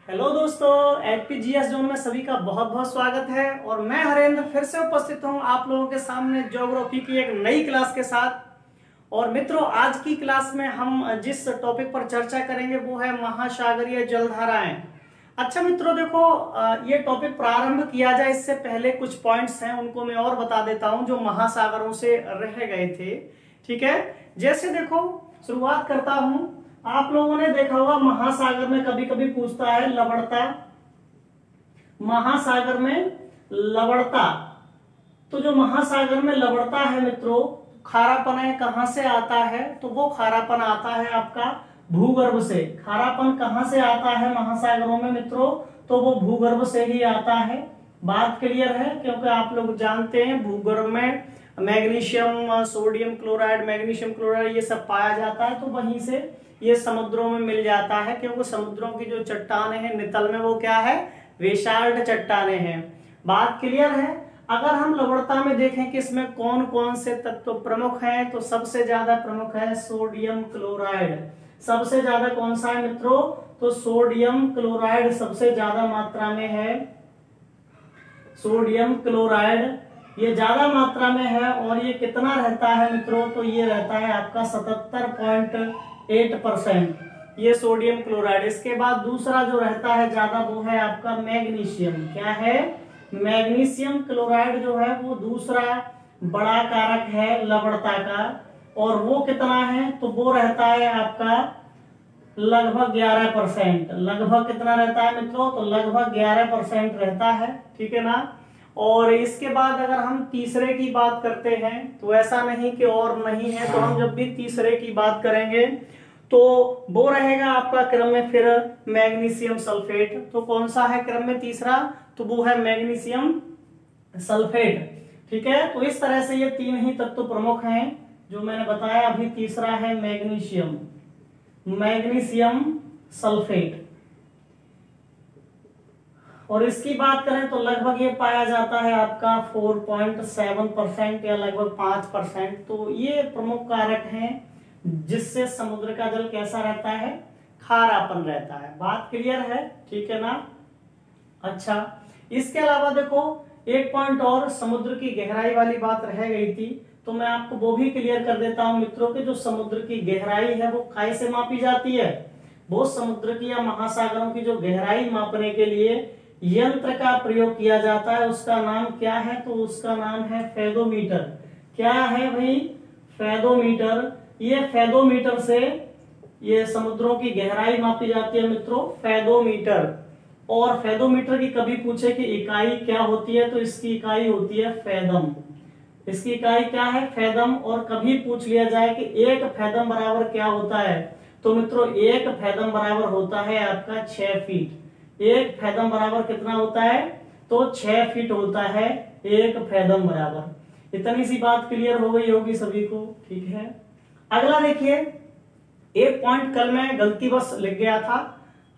Hello दोस्तों, एचपीजीएस zone में सभी का बहुत बहुत स्वागत है। और मैं हरेंद्र फिर से उपस्थित हूं आप लोगों के सामने ज्योग्राफी की एक नई क्लास के साथ। और मित्रों, आज की क्लास में हम जिस टॉपिक पर चर्चा करेंगे वो है महासागरीय जलधाराएं। अच्छा मित्रों, देखो ये टॉपिक प्रारंभ किया जाए इससे पहले कुछ पॉइंट्स हैं, उनको मैं और बता देता हूं जो महासागरों से रह गए थे। ठीक है, जैसे देखो शुरुआत करता हूं। आप लोगों ने देखा होगा महासागर में कभी कभी पूछता है लवणता, महासागर में लवणता। तो जो महासागर में लवणता है मित्रों, खारापन है, कहां से आता है? तो वो खारापन आता है आपका भूगर्भ से। खारापन कहां से आता है महासागरों में मित्रों? तो वो भूगर्भ से ही आता है। बात क्लियर है? क्योंकि आप लोग जानते हैं भूगर्भ में magnesium, sodium chloride, magnesium chloride ये सब पाया जाता है, तो वहीं से ये समुद्रों में मिल जाता है। क्योंकि समुद्रों की जो चट्टाने हैं नितल में वो क्या है? बेसाल्ट चट्टाने हैं। बात क्लियर है? अगर हम लवणता में देखें कि इसमें कौन कौन से तत्व प्रमुख हैं, तो सबसे ज्यादा प्रमुख है सोडियम क्लोराइड। सबसे ज्यादा कौन सा है मित्रों? तो सोडियम क्लोराइड सबसे ज्यादा मात्रा में है। सोडियम क्लोराइड ये ज्यादा मात्रा में है। और ये कितना रहता है मित्रों? तो ये रहता है आपका 77.8% ये सोडियम क्लोराइड। इसके बाद दूसरा जो रहता है ज्यादा वो है आपका मैग्नीशियम। क्या है? मैग्नीशियम क्लोराइड जो है वो दूसरा बड़ा कारक है लवणता का। और वो कितना है? तो वो रहता है आपका लगभग 11%। लगभग कितना रहता है मित्रों? तो लगभग 11% रहता है। ठीक है ना। और इसके बाद अगर हम तीसरे की बात करते हैं तो ऐसा नहीं कि और नहीं है, तो हम जब भी तीसरे की बात करेंगे तो वो रहेगा आपका क्रम में फिर मैग्नीशियम सल्फेट। तो कौन सा है क्रम में तीसरा? तो वो है मैग्नीशियम सल्फेट। ठीक है, तो इस तरह से ये तीन ही तत्व प्रमुख हैं जो मैंने बताया। अभी तीसरा है मैग्नीशियम, मैग्नीशियम सल्फेट। और इसकी बात करें तो लगभग ये पाया जाता है आपका 4.7% या लगभग 5%। तो ये प्रमुख कारक हैं जिससे समुद्र का जल कैसा रहता है? खारापन रहता है। बात क्लियर है? ठीक है ना। अच्छा, इसके अलावा देखो एक पॉइंट और, समुद्र की गहराई वाली बात रह गई थी, तो मैं आपको वो भी क्लियर कर देता हूं मित्रों कि जो समुद्र की गहराई है वो काय से मापी जाती है? वो समुद्र की या महासागरों की जो गहराई मापने के लिए यंत्र का प्रयोग किया जाता है, उसका नाम क्या है? तो उसका नाम है फेदोमीटर। क्या है भाई? फेदोमीटर। ये फेदोमीटर से ये समुद्रों की गहराई मापी जाती है मित्रों, फेदोमीटर। और फेदोमीटर की कभी पूछे कि इकाई क्या होती है, तो इसकी इकाई होती है फेदम। इसकी इकाई क्या है? फेदम। और कभी पूछ लिया जाए कि एक फेदम बराबर क्या होता है, तो मित्रों एक फेदम बराबर होता है आपका 6 फीट। एक फेदम बराबर कितना होता है? तो 6 फीट होता है एक फेदम बराबर। इतनी सी बात क्लियर हो गई होगी सभी को। ठीक है, अगला देखिए, एक पॉइंट कल मैं गलतीवश लिख गया था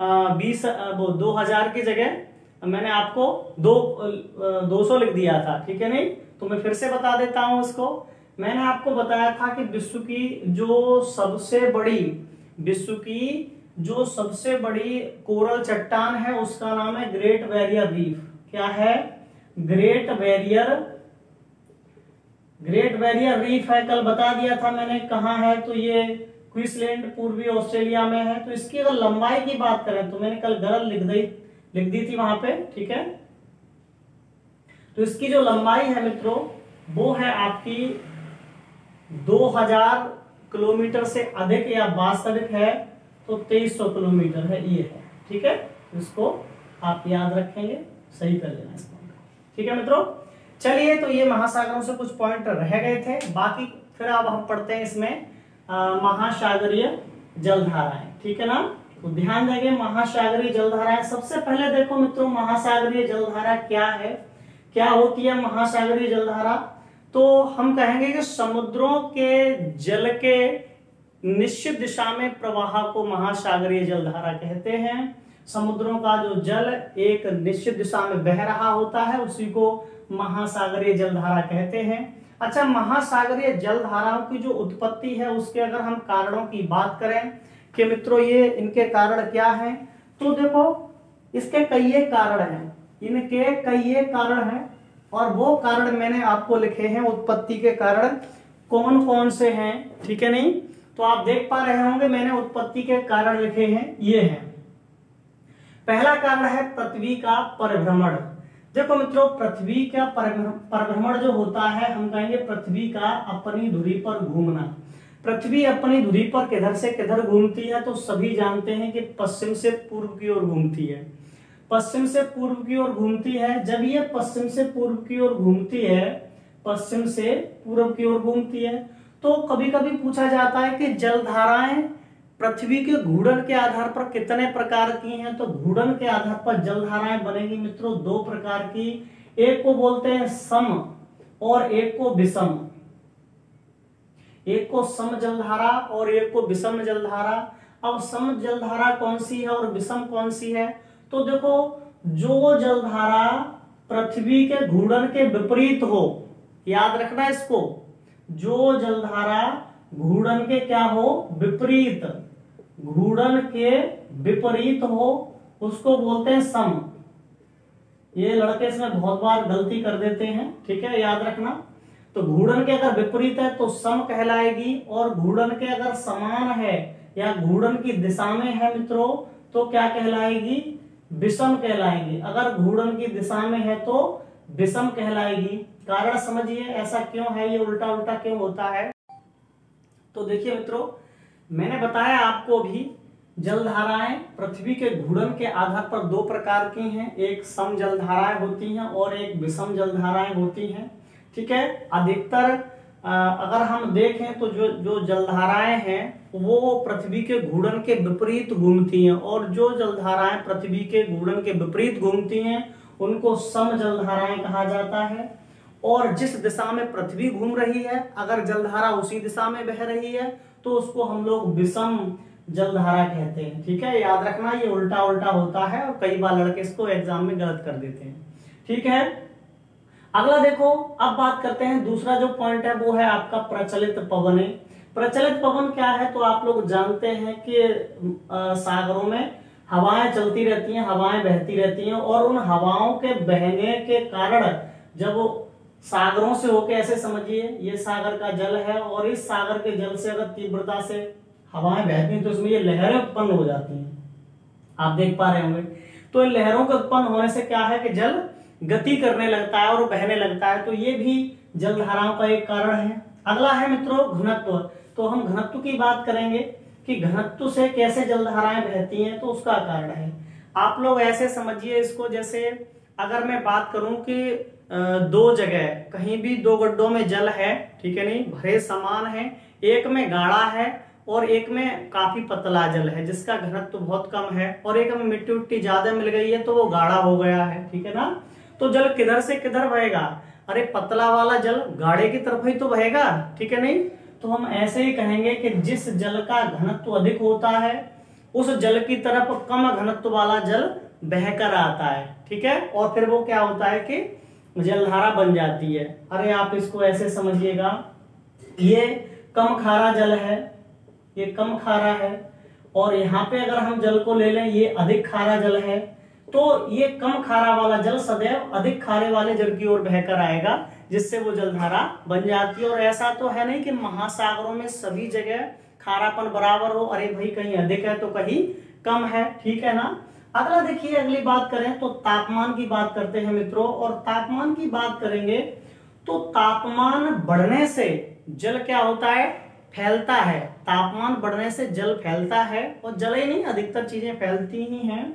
2000 की जगह मैंने आपको 200 लिख दिया था। ठीक है, नहीं तो मैं फिर से बता देता हूं उसको। मैंने आपको बताया था कि विश्व की जो सबसे बड़ी कोरल चट्टान है उसका नाम है ग्रेट बैरियर रीफ। क्या है? ग्रेट बैरियर रीफ है। कल बता दिया था मैंने कहाँ है, तो ये क्वींसलैंड पूर्वी ऑस्ट्रेलिया में है। तो इसकी अगर लंबाई की बात करें तो मैंने कल गलत लिख दी थी वहां पे। ठीक है, तो इसकी जो लंबाई है मित्रों वो है आपकी 2000 किलोमीटर से अधिक या वास्तविक है तो 2300 किलोमीटर है, ये है। ठीक है, इसको आप याद रखेंगे, सही कर लेना इसको। ठीक है मित्रों, चलिए, तो ये महासागरों से कुछ पॉइंट रह गए थे, बाकी फिर अब हम पढ़ते हैं इसमें महासागरीय जलधाराएं। ठीक है ना। तो ध्यान देंगे महासागरीय जलधाराएं। सबसे पहले देखो मित्रों, महासागरीय जलधारा क्या है, क्या होती है महासागरीय जलधारा? तो हम कहेंगे कि समुद्रों के जल के निश्चित दिशा में प्रवाह को महासागरीय जलधारा कहते हैं। समुद्रों का जो जल एक निश्चित दिशा में बह रहा होता है उसी को महासागरीय जलधारा कहते हैं। अच्छा, महासागरीय जलधाराओं की जो उत्पत्ति है उसके अगर हम कारणों की बात करें कि मित्रों ये इनके कारण क्या हैं, तो देखो इसके कई कारण हैं, इनके कई कारण हैं, और वो कारण मैंने आपको लिखे हैं, उत्पत्ति के कारण कौन कौन से हैं, ठीक है नहीं। तो आप देख पा रहे होंगे मैंने उत्पत्ति के कारण लिखे हैं, ये हैं। पहला कारण है पृथ्वी का परिभ्रमण। देखो मित्रों, पृथ्वी का परिभ्रमण जो होता है, हम कहेंगे पृथ्वी का अपनी धुरी पर घूमना। पृथ्वी अपनी धुरी पर किधर से किधर घूमती है, तो सभी जानते हैं कि पश्चिम से पूर्व की ओर घूमती है। पश्चिम से पूर्व की ओर घूमती है। जब ये पश्चिम से पूर्व की ओर घूमती है, पश्चिम से पूर्व की ओर घूमती है, तो कभी कभी पूछा जाता है कि जलधाराएं पृथ्वी के घूर्णन के आधार पर कितने प्रकार की हैं। तो घूर्णन के आधार पर जलधाराएं बनेगी मित्रों दो प्रकार की, एक को बोलते हैं सम और एक को विषम। एक को सम जलधारा और एक को विषम जलधारा। अब सम जलधारा कौन सी है और विषम कौन सी है, तो देखो, जो जलधारा पृथ्वी के घूर्णन के विपरीत हो, याद रखना इसको, जो जलधारा घूर्णन के क्या हो, विपरीत, घूर्णन के विपरीत हो, उसको बोलते हैं सम। ये लड़के इसमें बहुत बार गलती कर देते हैं, ठीक है, याद रखना। तो घूर्णन के अगर विपरीत है तो सम कहलाएगी, और घूर्णन के अगर समान है या घूर्णन की दिशा में है मित्रों, तो क्या कहलाएगी, विषम कहलाएगी। अगर घूर्णन की दिशा में है तो विषम कहलाएगी। कारण समझिए ऐसा क्यों है, ये उल्टा उल्टा क्यों होता है। तो देखिए मित्रों, मैंने बताया आपको अभी, जलधाराएं पृथ्वी के घूर्णन के आधार पर दो प्रकार की हैं, एक सम जलधाराएं होती हैं और एक विषम जलधाराएं होती हैं, ठीक है। अधिकतर अगर हम देखें तो जो जलधाराएं हैं वो पृथ्वी के घूर्णन के विपरीत घूमती हैं, और जो जलधाराएं पृथ्वी के घूर्णन के विपरीत घूमती हैं उनको सम जलधाराएं कहा जाता है। और जिस दिशा में पृथ्वी घूम रही है, अगर जलधारा उसी दिशा में बह रही है तो उसको हम लोग विषम जलधारा कहते हैं, ठीक है, याद रखना। ये उल्टा उल्टा होता है और कई बार लड़के इसको एग्जाम में गलत कर देते हैं, ठीक है। अगला देखो, अब बात करते हैं, दूसरा जो पॉइंट है वो है आपका प्रचलित पवन। प्रचलित पवन क्या है, तो आप लोग जानते हैं कि सागरों में हवाएं चलती रहती हैं, हवाएं बहती रहती हैं, और उन हवाओं के बहने के कारण जब वो सागरों से होके, ऐसे समझिए ये सागर का जल है, और इस सागर के जल से अगर तीव्रता से हवाएं बहती हैं तो इसमें ये लहरें उत्पन्न हो जाती हैं, आप देख पा रहे होंगे। तो इन लहरों के उत्पन्न होने से क्या है कि जल गति करने लगता है और बहने लगता है, तो ये भी जलधाराओं का एक कारण है। अगला है मित्रों घनत्व। तो हम घनत्व की बात करेंगे कि घनत्व से कैसे जलधाराएं बहती हैं, तो उसका कारण है। आप लोग ऐसे समझिए इसको, जैसे अगर मैं बात करूं कि दो जगह कहीं भी दो गड्ढों में जल है, ठीक है नहीं, भरे समान है, एक में गाढ़ा है और एक में काफी पतला जल है जिसका घनत्व बहुत कम है, और एक में मिट्टी उट्टी ज्यादा मिल गई है तो वो गाढ़ा हो गया है, ठीक है ना। तो जल किधर से किधर बहेगा, अरे पतला वाला जल गाढ़े की तरफ ही तो बहेगा, ठीक है नहीं। तो हम ऐसे ही कहेंगे कि जिस जल का घनत्व अधिक होता है उस जल की तरफ कम घनत्व वाला जल बहकर आता है, ठीक है, और फिर वो क्या होता है कि जलधारा बन जाती है। अरे आप इसको ऐसे समझिएगा, ये कम खारा जल है, ये कम खारा है, और यहाँ पे अगर हम जल को ले लें ये अधिक खारा जल है, तो ये कम खारा वाला जल सदैव अधिक खारे वाले जल की ओर बहकर आएगा, जिससे वो जलधारा बन जाती है। और ऐसा तो है नहीं कि महासागरों में सभी जगह खारापन बराबर हो, अरे भाई कहीं अधिक है तो कहीं कम है, ठीक है ना। अगला देखिए, अगली बात करें तो तापमान की बात करते हैं मित्रों, और तापमान की बात करेंगे तो तापमान बढ़ने से जल क्या होता है, फैलता है। तापमान बढ़ने से जल फैलता है, और जल ही नहीं अधिकतर चीजें फैलती ही हैं,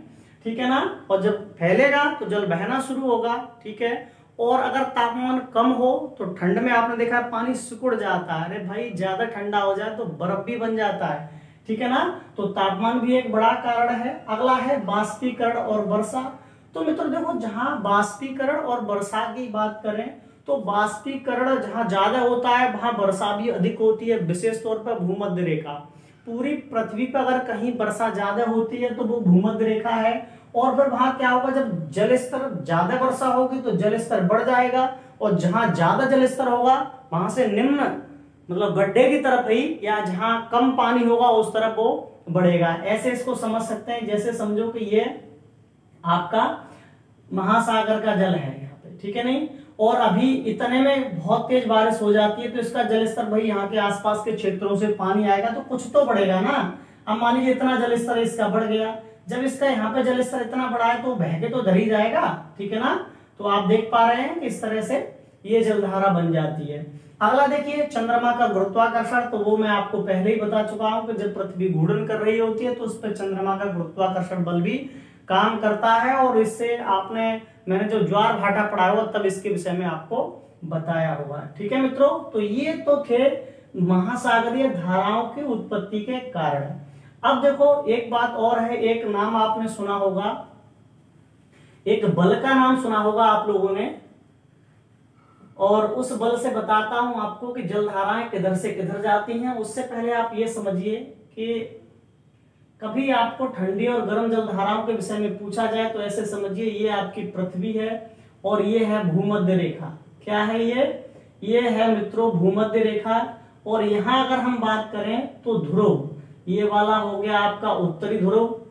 ठीक है ना। और जब फैलेगा तो जल बहना शुरू होगा, ठीक है। और अगर तापमान कम हो तो ठंड में आपने देखा है पानी सिकुड़ जाता है, अरे भाई ज्यादा ठंडा हो जाए तो बर्फ भी बन जाता है, ठीक है ना। तो तापमान भी एक बड़ा कारण है। अगला है बाष्पीकरण और वर्षा। तो मित्रों देखो, जहां बाष्पीकरण और वर्षा की बात करें तो बाष्पीकरण जहां ज्यादा होता है वहां वर्षा भी अधिक होती है, विशेष तौर पर भूमध्य रेखा। पूरी पृथ्वी पर अगर कहीं वर्षा ज्यादा होती है तो वो भूमध्य रेखा है, और फिर वहां क्या होगा, जब जल स्तर ज्यादा वर्षा होगी तो जल स्तर बढ़ जाएगा, और जहां ज्यादा जल स्तर होगा वहां से निम्न मतलब गड्ढे की तरफ ही, या जहां कम पानी होगा उस तरफ वो बढ़ेगा। ऐसे इसको समझ सकते हैं, जैसे समझो कि ये आपका महासागर का जल है यहाँ पे, ठीक है नहीं। और अभी इतने में बहुत तेज बारिश हो जाती है तो इसका जल स्तर भाई यहाँ के आसपास के क्षेत्रों से पानी आएगा तो कुछ तो बढ़ेगा ना। अब मान लीजिए इतना जल स्तर इसका बढ़ गया, जब इसका यहाँ पे जल स्तर इतना बढ़ा है तो बह के तो धर ही जाएगा, ठीक है ना। तो आप देख पा रहे हैं कि इस तरह से ये जलधारा बन जाती है। अगला देखिए चंद्रमा का गुरुत्वाकर्षण, तो वो मैं आपको पहले ही बता चुका हूं कि जब पृथ्वी घूर्णन कर रही होती है तो उस पर चंद्रमा का गुरुत्वाकर्षण बल भी काम करता है। और इससे मैंने जो ज्वार भाटा पढ़ा होगा तब इसके विषय में आपको बताया होगा, ठीक है मित्रों। तो ये तो थे महासागरीय धाराओं की उत्पत्ति के कारण। अब देखो एक बात और है, एक नाम आपने सुना होगा, एक बल का नाम सुना होगा आप लोगों ने, और उस बल से बताता हूं आपको कि जलधाराएं किधर से किधर जाती हैं। उससे पहले आप ये समझिए कि कभी आपको ठंडी और गर्म जलधाराओं के विषय में पूछा जाए तो ऐसे समझिए ये आपकी पृथ्वी है और ये है भूमध्य रेखा। क्या है ये है मित्रों भूमध्य रेखा। और यहां अगर हम बात करें तो ध्रुव, ये वाला हो गया आपका उत्तरी ध्रुव,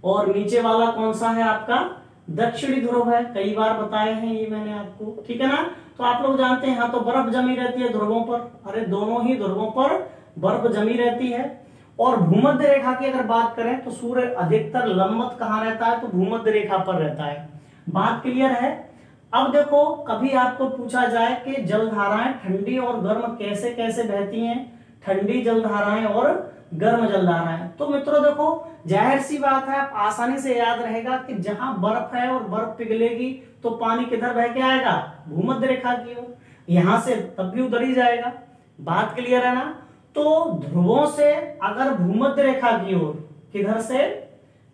और नीचे वाला कौन सा है आपका दक्षिणी ध्रुव है। कई बार बताए हैं ये मैंने आपको, ठीक है ना। तो आप लोग जानते हैं यहाँ तो बर्फ जमी रहती है ध्रुवों पर, अरे दोनों ही ध्रुवों पर बर्फ जमी रहती है। और भूमध्य रेखा की अगर बात करें तो सूर्य अधिकतर लंबवत कहाँ रहता है, तो भूमध्य रेखा पर रहता है। बात क्लियर है। अब देखो कभी आपको पूछा जाए कि जलधाराएं ठंडी और गर्म कैसे कैसे बहती हैं, ठंडी जलधाराएं और गर्म जलधाराएं, तो मित्रों देखो जाहिर सी बात है, आप आसानी से याद रहेगा कि जहां बर्फ है और बर्फ पिघलेगी तो पानी किधर बह के आएगा, भूमध्य रेखा की ओर, यहां से तब भी उधर ही जाएगा। बात क्लियर है ना। तो ध्रुवों से अगर भूमध्य रेखा की ओर किधर से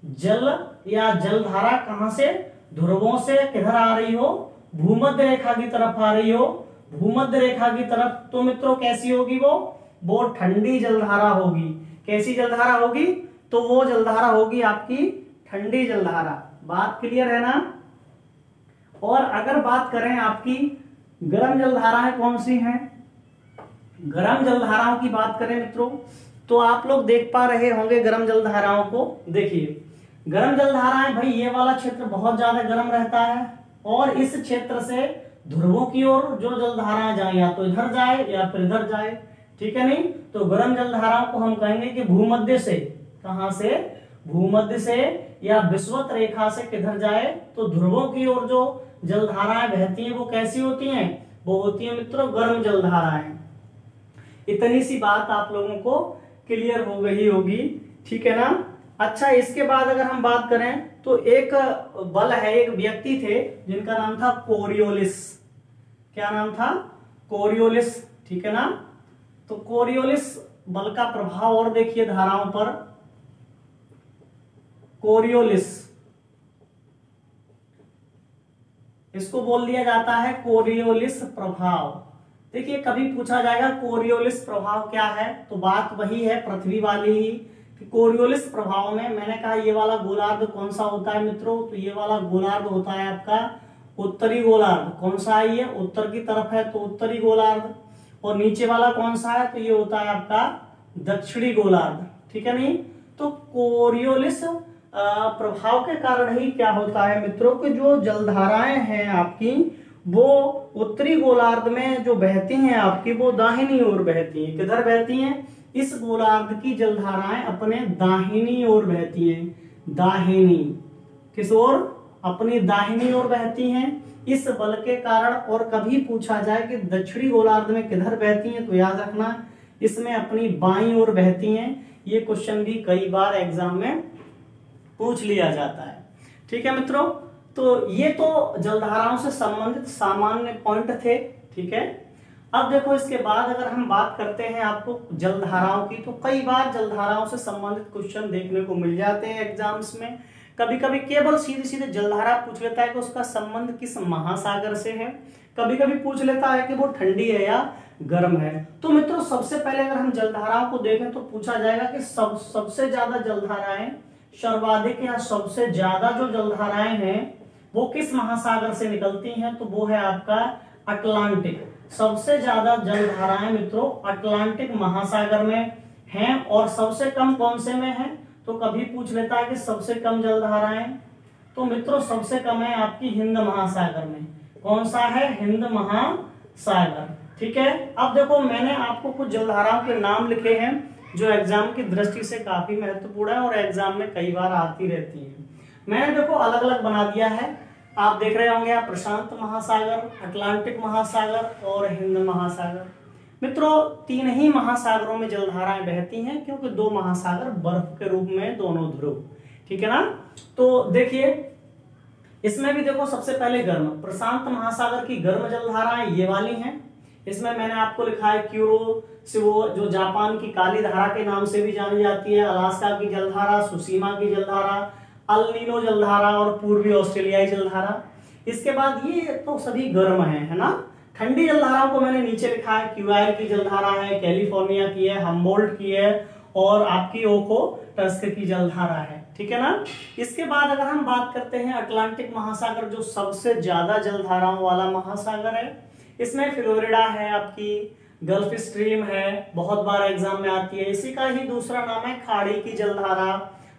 जल या जलधारा कहां से, ध्रुवों से किधर आ रही हो, भूमध्य रेखा की तरफ आ रही हो, भूमध्य रेखा की तरफ, तो मित्रों कैसी होगी वो ठंडी जलधारा होगी। कैसी जलधारा होगी, तो वो जलधारा होगी आपकी ठंडी जलधारा। बात क्लियर है ना। और अगर बात करें आपकी गर्म जलधाराएं कौन सी हैं, गर्म जलधाराओं की बात करें मित्रों तो आप लोग देख पा रहे होंगे गर्म जलधाराओं को। देखिए गर्म जलधाराएं भाई ये वाला क्षेत्र बहुत ज्यादा गर्म रहता है और इस क्षेत्र से ध्रुवों की ओर जो जलधाराएं जाए या तो इधर जाए या फिर इधर जाए, ठीक है नहीं। तो गर्म जलधाराओं को हम कहेंगे कि भूमध्य से, कहां से, भूमध्य से या विषुवत रेखा से किधर जाए, तो ध्रुवों की ओर जो जलधाराएं बहती हैं वो कैसी होती हैं, वो होती हैं मित्रों गर्म जलधाराएं। इतनी सी बात आप लोगों को क्लियर हो गई होगी, ठीक है ना। अच्छा इसके बाद अगर हम बात करें तो एक बल है, एक व्यक्ति थे जिनका नाम था कोरियोलिस। क्या नाम था, कोरियोलिस, ठीक है ना। तो कोरियोलिस बल का प्रभाव और देखिए धाराओं पर, कोरियोलिस इसको बोल दिया जाता है कोरियोलिस प्रभाव। देखिए कभी पूछा जाएगा कोरियोलिस प्रभाव क्या है, तो बात वही है पृथ्वी वाली ही कि कोरियोलिस प्रभाव में मैंने कहा ये वाला गोलार्ध कौन सा होता है मित्रों, तो ये वाला गोलार्ध होता है आपका उत्तरी गोलार्ध। कौन सा है ये, उत्तर की तरफ है तो उत्तरी गोलार्ध। और नीचे वाला कौन सा है, तो ये होता है आपका दक्षिणी गोलार्ध, ठीक है नहीं। तो कोरियोलिस प्रभाव के कारण ही क्या होता है मित्रों कि जो जलधाराएं हैं आपकी वो उत्तरी गोलार्ध में जो बहती हैं आपकी वो दाहिनी ओर बहती हैं। किधर बहती हैं, इस गोलार्ध की जलधाराएं अपने दाहिनी ओर बहती हैं। दाहिनी, किस ओर, अपनी दाहिनी ओर बहती हैं इस बल के कारण। और कभी पूछा जाए कि दक्षिणी गोलार्ध में किधर बहती हैं, तो याद रखना इसमें अपनी बाईं ओर बहती हैं। ये क्वेश्चन भी कई बार एग्जाम में पूछ लिया जाता है, ठीक है मित्रों। तो ये तो जलधाराओं से संबंधित सामान्य पॉइंट थे, ठीक है। अब देखो इसके बाद अगर हम बात करते हैं आपको जलधाराओं की, तो कई बार जलधाराओं से संबंधित क्वेश्चन देखने को मिल जाते हैं एग्जाम्स में। कभी कभी केवल सीधे सीधे जलधारा पूछ लेता है कि उसका संबंध किस महासागर से है, कभी कभी पूछ लेता है कि वो ठंडी है या गर्म है। तो मित्रों सबसे पहले अगर हम जलधाराओं को देखें तो पूछा जाएगा कि सबसे ज्यादा जलधाराएं, सर्वाधिक या सबसे ज्यादा जो जलधाराएं हैं वो किस महासागर से निकलती हैं, तो वो है आपका अटलांटिक। सबसे ज्यादा जलधाराएं मित्रों अटलांटिक महासागर में हैं। और सबसे कम कौन से में है, तो कभी पूछ लेता है कि सबसे कम जलधाराएं, तो मित्रों सबसे कम है आपकी हिंद महासागर में। कौन सा है? हिंद महासागर। ठीक है, अब देखो मैंने आपको कुछ जलधाराओं के नाम लिखे हैं जो एग्जाम की दृष्टि से काफी महत्वपूर्ण है और एग्जाम में कई बार आती रहती है। मैंने देखो अलग अलग बना दिया है, आप देख रहे होंगे, आप प्रशांत महासागर, अटलांटिक महासागर और हिंद महासागर। मित्रों तीन ही महासागरों में जलधाराएं बहती हैं क्योंकि दो महासागर बर्फ के रूप में दोनों ध्रुव। ठीक है ना, तो देखिए इसमें भी देखो सबसे पहले गर्म प्रशांत महासागर की गर्म जलधाराएं ये वाली हैं। इसमें मैंने आपको लिखा है क्यूरोशिवो, जो जापान की काली धारा के नाम से भी जानी जाती है, अलास्का की जलधारा, सुशीमा की जलधारा, अल नीनो जलधारा और पूर्वी ऑस्ट्रेलियाई जलधारा। इसके बाद ये तो सभी गर्म है ना। ठंडी जलधाराओं को मैंने नीचे लिखा है, क्यूआर की जलधारा है, कैलिफोर्निया की है, हम्बोल्ट की है और आपकी ओखोटस्क की जलधारा है। ठीक है ना। इसके बाद अगर हम बात करते हैं अटलांटिक महासागर, जो सबसे ज्यादा जलधाराओं वाला महासागर है, इसमें फ्लोरिडा है, आपकी गल्फ स्ट्रीम है, बहुत बार एग्जाम में आती है। इसी का ही दूसरा नाम है खाड़ी की जलधारा,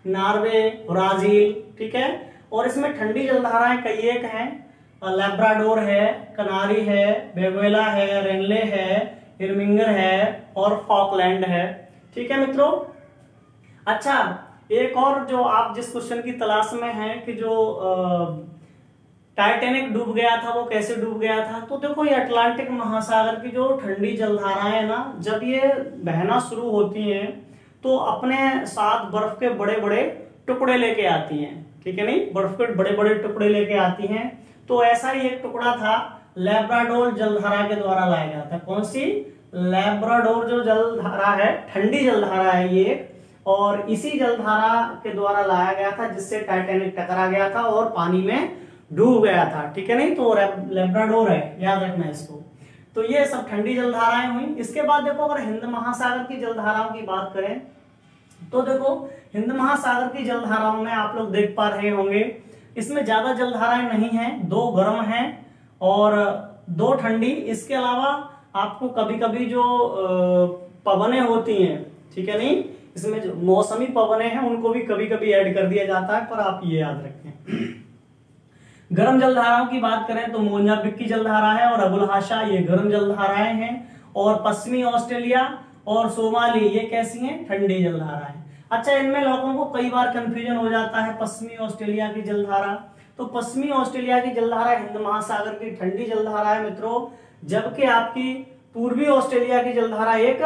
नॉर्वे, ब्राजील। ठीक है, और इसमें ठंडी जलधाराएं कई एक हैं, लैब्राडोर है, कनारी है, बेवेला है, रेनले है, इरमिंगर है और फॉकलैंड है। ठीक है मित्रों। अच्छा, एक और जो आप जिस क्वेश्चन की तलाश में हैं कि जो टाइटैनिक डूब गया था वो कैसे डूब गया था, तो देखो ये अटलांटिक महासागर की जो ठंडी जलधाराएं ना, जब ये बहना शुरू होती हैं तो अपने साथ बर्फ के बड़े बड़े टुकड़े लेके आती हैं। ठीक है नहीं, बर्फ के बड़े बड़े टुकड़े लेके आती हैं। तो ऐसा ही एक टुकड़ा था लैब्राडोर जलधारा के द्वारा लाया गया था। कौन सी? लैब्राडोर जो जलधारा है, ठंडी जलधारा है ये, और इसी जलधारा के द्वारा लाया गया था जिससे टाइटैनिक टकरा गया था और पानी में डूब गया था। ठीक है नहीं, तो लैब्राडोर है, याद रखना इसको। तो ये सब ठंडी जलधाराएं हुई। इसके बाद देखो अगर हिंद महासागर की जलधाराओं की बात करें तो देखो हिंद महासागर की जलधाराओं में आप लोग देख पा रहे होंगे, इसमें ज्यादा जलधाराएं नहीं हैं, दो गर्म हैं और दो ठंडी। इसके अलावा आपको कभी कभी जो पवनें होती हैं, ठीक है नहीं, इसमें जो मौसमी पवनें हैं उनको भी कभी कभी ऐड कर दिया जाता है, पर आप ये याद रखें। गर्म जलधाराओं की बात करें तो मोजाम्बिक की जलधारा है और अबुलहाशा, ये गर्म जलधाराएं हैं। और पश्चिमी ऑस्ट्रेलिया और सोमाली ये कैसी हैं? ठंडी जलधाराएं। अच्छा, इनमें लोगों को कई बार कंफ्यूजन हो जाता है। पश्चिमी ऑस्ट्रेलिया की जलधारा, तो पश्चिमी ऑस्ट्रेलिया की जलधारा हिंद महासागर की ठंडी जलधारा है मित्रों, जबकि आपकी पूर्वी ऑस्ट्रेलिया की जलधारा एक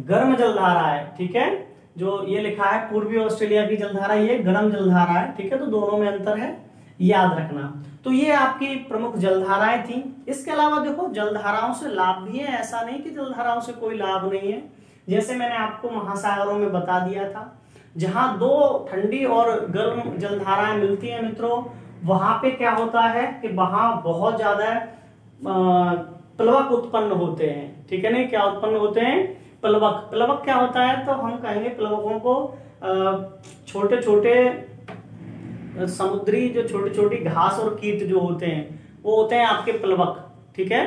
गर्म जलधारा है। ठीक है, जो ये लिखा है पूर्वी ऑस्ट्रेलिया की जलधारा ये गर्म जलधारा है। ठीक है, तो दोनों में अंतर है, याद रखना। तो ये आपकी प्रमुख जलधाराएं थी। इसके अलावा देखो जलधाराओं से लाभ भी है, ऐसा नहीं कि जलधाराओं से कोई लाभ नहीं है। जैसे मैंने आपको महासागरों में बता दिया था, जहां दो ठंडी और गर्म जलधाराएं मिलती हैं मित्रों, वहां पे क्या होता है कि वहां बहुत ज्यादा प्लवक उत्पन्न होते हैं। ठीक है नहीं, क्या उत्पन्न होते हैं? प्लवक। प्लवक क्या होता है? तो हम कहेंगे प्लवकों को छोटे छोटे समुद्री जो छोटी छोटी घास और कीट जो होते हैं वो होते हैं आपके प्लवक। ठीक है,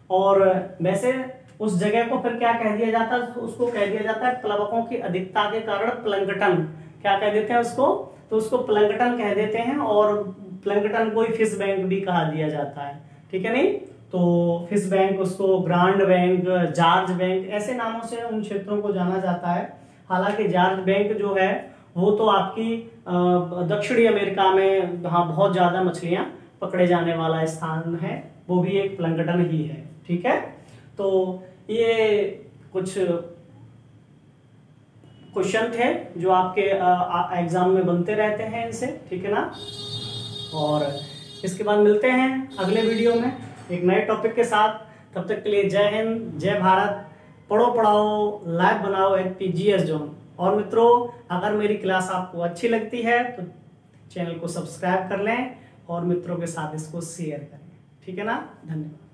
और वैसे उस जगह को फिर क्या कह दिया जाता है? उसको कह दिया जाता है प्लवकों की अधिकता के कारण प्लंकटन। क्या कह देते हैं उसको? तो उसको प्लंकटन कह देते हैं, और प्लंकटन को ही फिश बैंक भी कहा दिया जाता है। ठीक है नहीं, तो फिश बैंक, उसको ग्रांड बैंक, जॉर्ज बैंक, ऐसे नामों से उन क्षेत्रों को जाना जाता है। हालांकि जॉर्ज बैंक जो है वो तो आपकी दक्षिणी अमेरिका में जहाँ बहुत ज्यादा मछलियां पकड़े जाने वाला स्थान है, वो भी एक प्लंकटन ही है। ठीक है, तो ये कुछ क्वेश्चन थे जो आपके एग्जाम में बनते रहते हैं इनसे। ठीक है ना, और इसके बाद मिलते हैं अगले वीडियो में एक नए टॉपिक के साथ। तब तक के लिए जय हिंद, जय भारत। पढ़ो पढ़ाओ, लाइव बनाओ एचपीजीएस जोन। और मित्रों, अगर मेरी क्लास आपको अच्छी लगती है तो चैनल को सब्सक्राइब कर लें और मित्रों के साथ इसको शेयर करें। ठीक है ना, धन्यवाद।